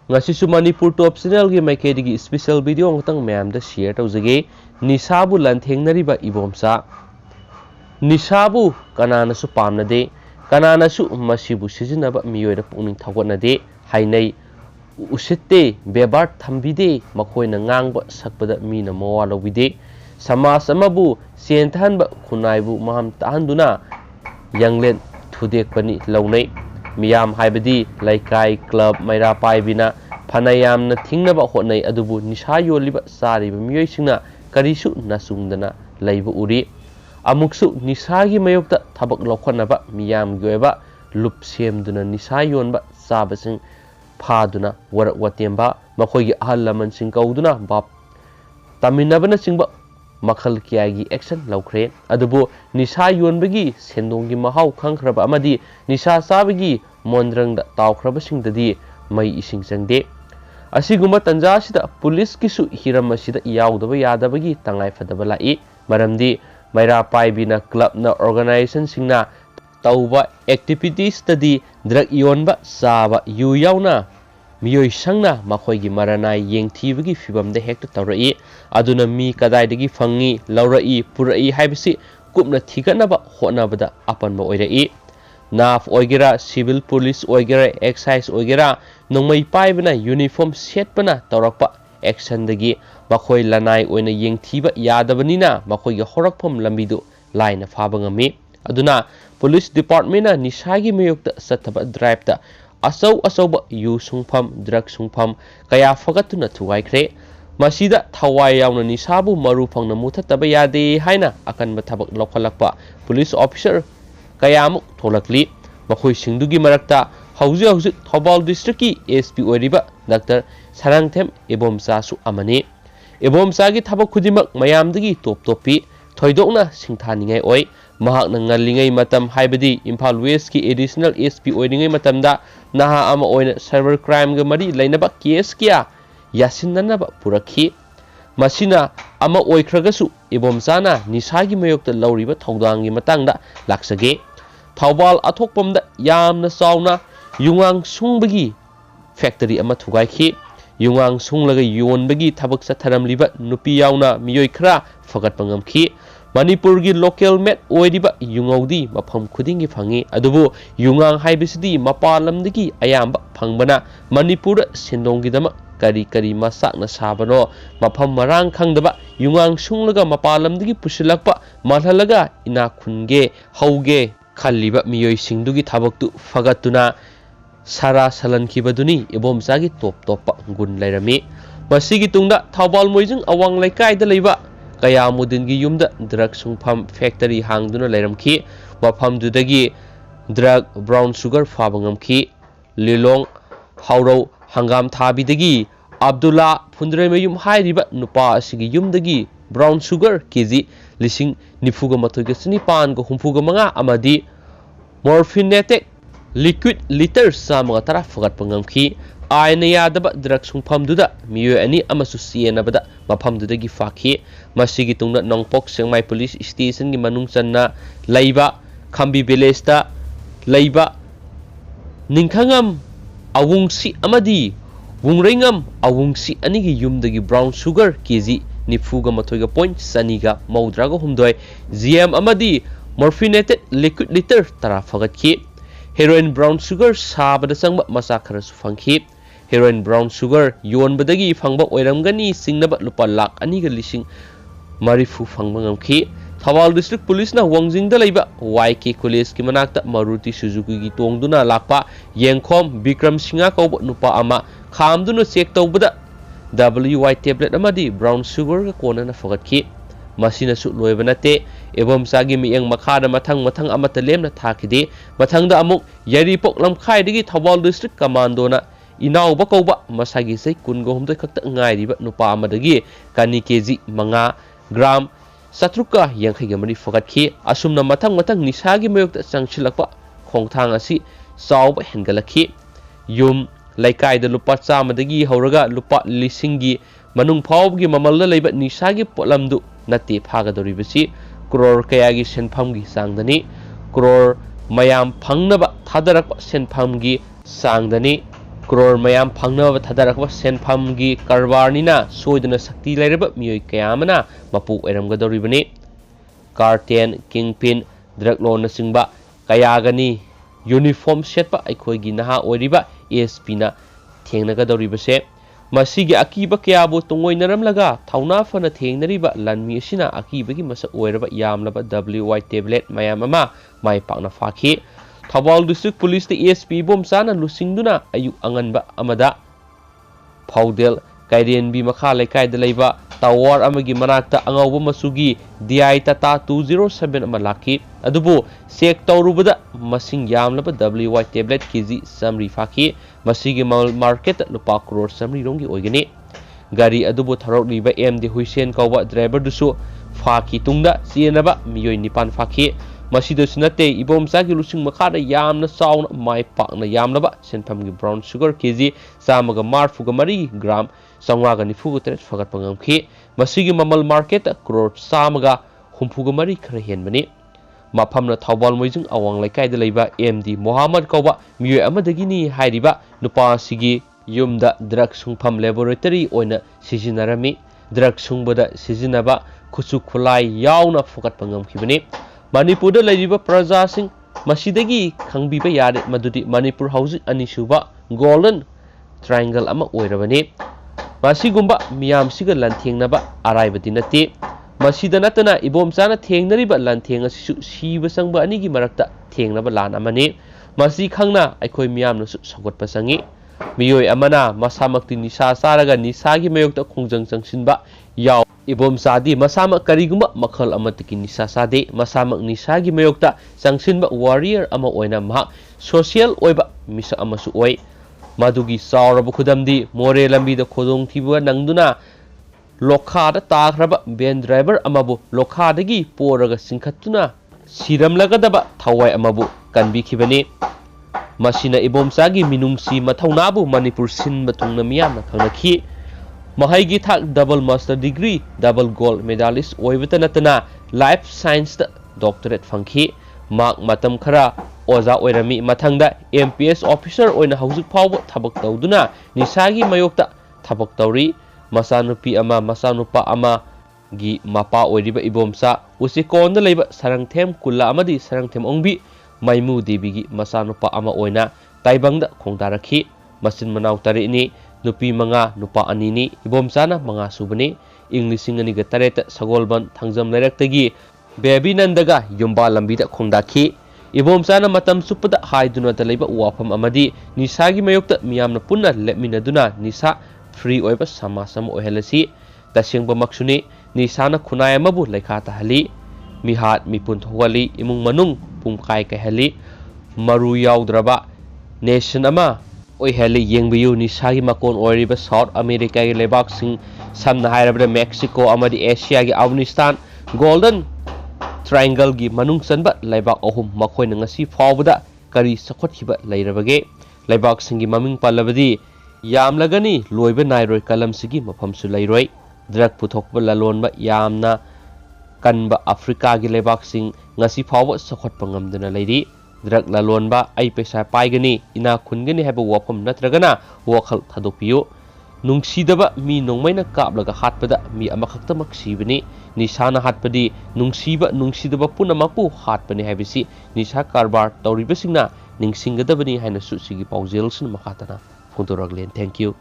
ngasisu Manipur top channel gi maikedi special video ngtang mayam da share tawjage nisabu lanthengnariba ibomsa nisabu kanana su pamnade kanana su masibu sijinaba miyoida puning thawgonade hainai usitte bebar thambide makoina ngangba sakpada mina mawa lobide samas amabu senthanba khunaibu maham tahanduna yanglen thudekpani launai miyam haibadi laikai club maira paibina phanayamna thingnaba hotnai adubu nisa yoliba sariba miyoisingna karisu nasungdana laibu uri amuksu nisagi mayokta thabak lokhanaba miyam goeba lup semduna nisa yonba sabasing phaduna warak watemba makoigi ahal laman sing kauduna bap taminabana singba makhal kiagi action laukhre adubu nisa yonbagi sendongi mahau khangkhraba amadi nisa sabagi mondrangda tawkhraba singdadi mai ising changde asiguma tanja sida police kisu hiram asida yaudaba yadabagi tangai fadaba lai maramdi maira paibina club na organization singna tauba activities tadi drug yonba saba yu yauna miyoi sangna makoigi maranai yengthibagi fibamda hekta tawrai aduna mi kadaidagi fangi laurai purai haibisi kupna thiganaba honabada apanba oirai naf oigera civil police oigera excise oigera nongmai paibana uniform setpana tawrakpa action dagi makoi lanai oina yengthiba yadabanina makoigi horakpham lambidu laina fabangami aduna police department na nisagi mayokta sathaba drive ta asau asauba yu sungpham drug sungpham kaya fagatuna thuwaikhre masida thawai yauna nisabu maru phangna muthataba yade haina akanba thabak lokhalakpa police officer kayamuk tholakli makhoi singdugi marakta hauji Thobal district ki SP oiriba Dr. Sarangthem Ebomsa su amani Ebomsa gi thabak khudimak mayamdagi top topi thoidokna singthaningai oi mahakna ngallingai matam haibadi Imphal West ki additional SP oiringai matamda naha ama oina cyber crime ga mari lainaba case kya yasinanaba purakhi masina ama oikragasu Ebomsana nisagi mayokta lauriba thaudangi matangda laksage Thobal athokpamda yamna sauna yungang sungbagi factory ama thugaikhi yungang sunglaga yonbagi thabak satharamliba nupi yauna miyoi khra fagat pangamkhi Manipur gi local met oiriba yungaudi mafam khudingi phangi adubu yungang haibisidi mapalamdagi ayamba phangbana Manipur sendongi dama kari masakna sabano mafam marang khangdaba yungang sunglaga mapalamdagi pusilakpa malhalaga ina khunge hauge khalliba miyoi singdugi thabaktu fagatuna sara salankhibaduni Ebomsagi top gun lairami masigi tungda Thobal moijing awang laikai da leiba kaya mudingi yumda drug sungpham factory hangduna lairamkhi wafam dudagi drug brown sugar fabangamkhi lilong hauro hangam thabidagi Abdullah Phundremayum hairiba nupa asigi yumdagi brown sugar kg lising nifuga mathoiga sinipan go humfuga manga amadi morphinatic liquid liter samaga tara fagat pangamkhi aina yadaba drug sungpham duda miyo ani amasu sienabada mafam dudagi fakhi masigi tungna nongpok sengmai police station gi manung channa laiba khambi village ta laiba ningkhangam awungsi amadi wungreingam awungsi ani gi yumdagi brown sugar kg nifuga mathoiga point saniga maudraga humdoi gm amadi morphinated liquid liter tara fagatki heroin brown sugar sabada sangba masa kharasu fangki heroin brown sugar yonbadagi fangba oiramgani singnaba lupa lakh ani ga lising marifu fangba ngamki Thobal district police na wangjingda leiba YK college ki manakta Maruti Suzuki gi tongduna lakpa yengkhom Bikram Singha ko nupa ama khamduna check tawbada WY tablet amadi brown sugar ga kona na fagatki masina su loibanate Ebomsagi miyang makhada mathang amata lemna thakide mathangda amuk yaripok lamkhai digi Thobal district commando na inaw bakauba masagi sei kungo humdoi khakta ngairiba nupa amadagi kani kg manga gram satruka yangkhai gamani fagatki asumna mathang nisagi mayokta changchilakpa khongthang asi sauba hengalakhi yum laikai da lupa chamadagi hauraga lupa lisingi manung phawgi mamalda leiba nisagi potlamdu nate phagadoribasi crore kayagi senphamgi sangdani crore mayam phangnaba thadarakpa senphamgi sangdani crore mayam phangnaba thadarakba senphamgi karbarnina soidana sakti lairaba miyoi kayamana mapu eramgadoribani cartel kingpin drug law na singba kayagani uniform setpa aikhoigi naha oiriba ASP na thengnagadoribase masigi akiba kyabu tungoinaramlaga thauna fana thengnariba lanmi asina akibagi masa oiraba yamlaba WY tablet mayam ama mai pakna fakhi Thawal District Police the ASP bomsana lusingduna ayu anganba amada Faudel Kaiden bi makha lekai da leiba tower amagi manakta angawba masugi DI Tata 207 amalaki adubu sek tawrubada masing yamlaba WY tablet kg samri fakhi masigi market lupa crore samri rongi oigani gari adubu tharok liba MD Huisen kawba driver dusu fakhi tungda sienaba miyoi nipan fakhi Masida sunate ibomsa ki lusing makada yamna sauna mai pakna yamlaba senphamgi brown sugar kg samaga marfuga mari gram sangwaga nifuga tret fagat pangamkhi masigi mamal market crore samaga humfuga mari khara henbani maphamna thawbal moijing awang laikai da leiba MD Muhammad kawba miyoi amadagi ni hairiba nupa sigi yumda drug sungpham laboratory oina sijinarami drug sungbada sijinaba khusu khulai yauna fagat pangamkhibani Manipur da laiba praja sing masidagi khangbiba yare madudi Manipur housing anisuba golden triangle ama oirabani masigumba miyam siga lanthengnaba araibati nati masida natana ibomsana thengnariba lantheng asisu siba sangba anigi marakta thengnaba lan amani masi khangna aikoi miyamna su sagotpa sangi miyoi amana masamakti nisa saraga nisagi mayokta khongjang changsinba yaw Ibomsadi masamak karigumba makhal amatiki nisa sade masamak nisagi mayokta sangsinba warrior ama oina maha social oiba misa amasu oi madugi sauraba khudamdi more lambi da khodong thiba nangduna lokha da tagraba ben driver amabu lokha dagi poraga singkhatuna siramlagadaba thawai amabu kanbi khibani masina ibomsagi minungsi mathaunabu Manipur sinba tungna miyamna khanakhi Mahaigi thak double master degree, double gold medalist oibata natana life science doctorate fangki mak matam khara oza oirami mathangda MPS officer oina haujik phawba thabak tawduna nisagi mayokta thabak tawri masanupi ama masanupa ama gi mapa oiriba ibomsa usikonda leiba sarangthem kulla amadi sarangthem ongbi maimu devi gi masanupa ama oina taibangda khongdarakhi masin manaw tari ni Nupi manga nupa anini ibomsana manga subani English ingani gatareta sagolban thangjam lairak baby nandaga yumba lambida khongdakhi ibomsana matam supada haiduna da leiba wafam amadi nisagi mayokta miyamna punna lepminaduna nisa free oiba samasam ohelasi tasengba maksuni nisana khunai amabu laikha tahali mihat mipun thogali imung manung pumkai kahali maru yauddraba nation ama oi heli yengbiyu nisagi makon oiriba South America gi lebak sing samna hairabda Mexico amadi Asia gi Afghanistan golden triangle gi manung sanba lebak ohum makhoi na ngasi fawbada kari sakhothiba leirabage lebak sing gi maming palabadi yamlagani loiba nairoi kalam sigi mafam su leiroi drug puthokba lalonba yamna kanba Africa gi lebak sing ngasi fawba sakhotpa ngamdana leiri drug lalonba ai pesa paigani ina khungani haba wafam natragana wakhal thadokpiyo nungsidaba mi nongmaina kaplaga hatpada mi amakhakta maksibani nisana hatpadi nungsidaba punamapu hatpani habisi nisa karbar tawribasingna ningsingadabani haina su sigi paujelsn makhatana phondoraglen thank you